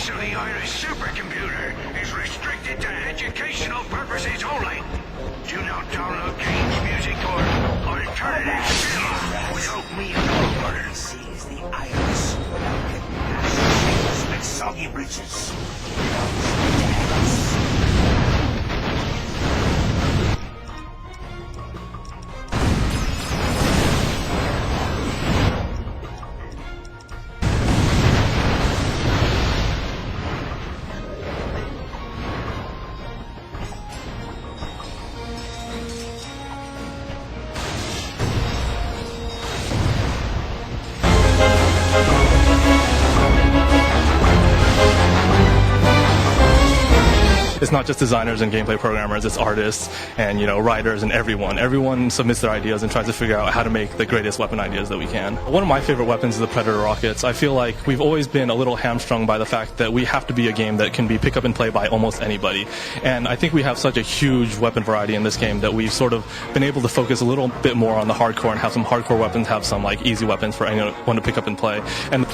Actually, Irish supercomputer is restricted to educational purposes only. Do not download games, music, or alternative film without me on board. This is the Iris. Can with soggy britches. It's not just designers and gameplay programmers, it's artists and, writers and everyone. Everyone submits their ideas and tries to figure out how to make the greatest weapon ideas that we can. One of my favorite weapons is the Predator rockets. I feel like we've always been a little hamstrung by the fact that we have to be a game that can be pick up and play by almost anybody. And I think we have such a huge weapon variety in this game that we've sort of been able to focus a little bit more on the hardcore and have some hardcore weapons, have some easy weapons for anyone to pick up and play. And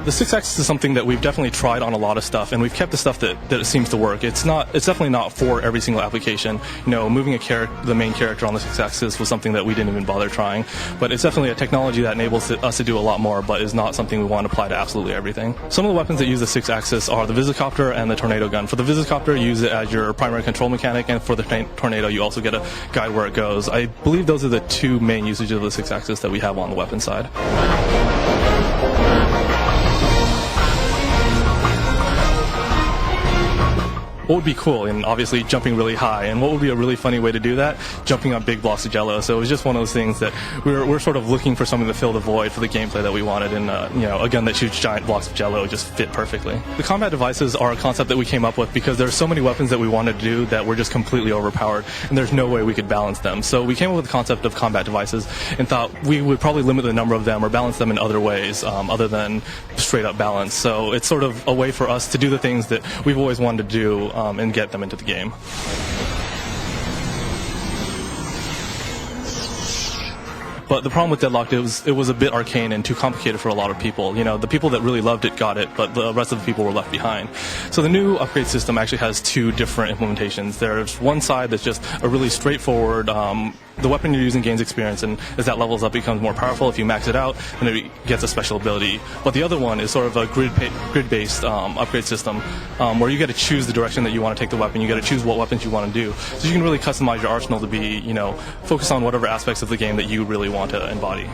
the 6-axis is something that we've definitely tried on a lot of stuff, and we've kept the stuff that seems to work. It's definitely not for every single application. Moving the main character on the 6-axis was something that we didn't even bother trying. But it's definitely a technology that enables us to do a lot more, but is not something we want to apply to absolutely everything. Some of the weapons that use the 6-axis are the Visicopter and the Tornado Gun. For the Visicopter, you use it as your primary control mechanic, and for the Tornado, you also get a guide where it goes. I believe those are the two main usages of the 6-axis that we have on the weapon side. What would be cool? And obviously jumping really high. And what would be a really funny way to do that? Jumping on big blocks of Jello. So it was just one of those things that we're sort of looking for something to fill the void for the gameplay that we wanted. And a gun that shoots giant blocks of Jello just fit perfectly. The combat devices are a concept that we came up with because there's so many weapons that we wanted to do that were just completely overpowered, and there's no way we could balance them. So we came up with the concept of combat devices and thought we would probably limit the number of them or balance them in other ways other than straight up balance. So it's sort of a way for us to do the things that we've always wanted to do and get them into the game. But the problem with Deadlocked, it was a bit arcane and too complicated for a lot of people. The people that really loved it got it, but the rest of the people were left behind. So the new upgrade system actually has two different implementations. There's one side that's just a really straightforward, the weapon you're using gains experience, and as that levels up, it becomes more powerful. If you max it out, then it gets a special ability. But the other one is sort of a grid-based upgrade system, where you get to choose the direction that you want to take the weapon. You get to choose what weapons you want to do. So you can really customize your arsenal to be, focus on whatever aspects of the game that you really want to embody.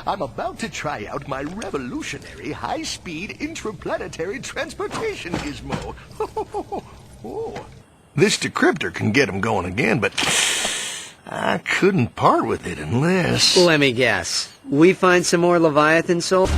I'm about to try out my revolutionary high-speed intraplanetary transportation gizmo. Oh. This decryptor can get him going again, but I couldn't part with it unless... Let me guess. We find some more Leviathan souls?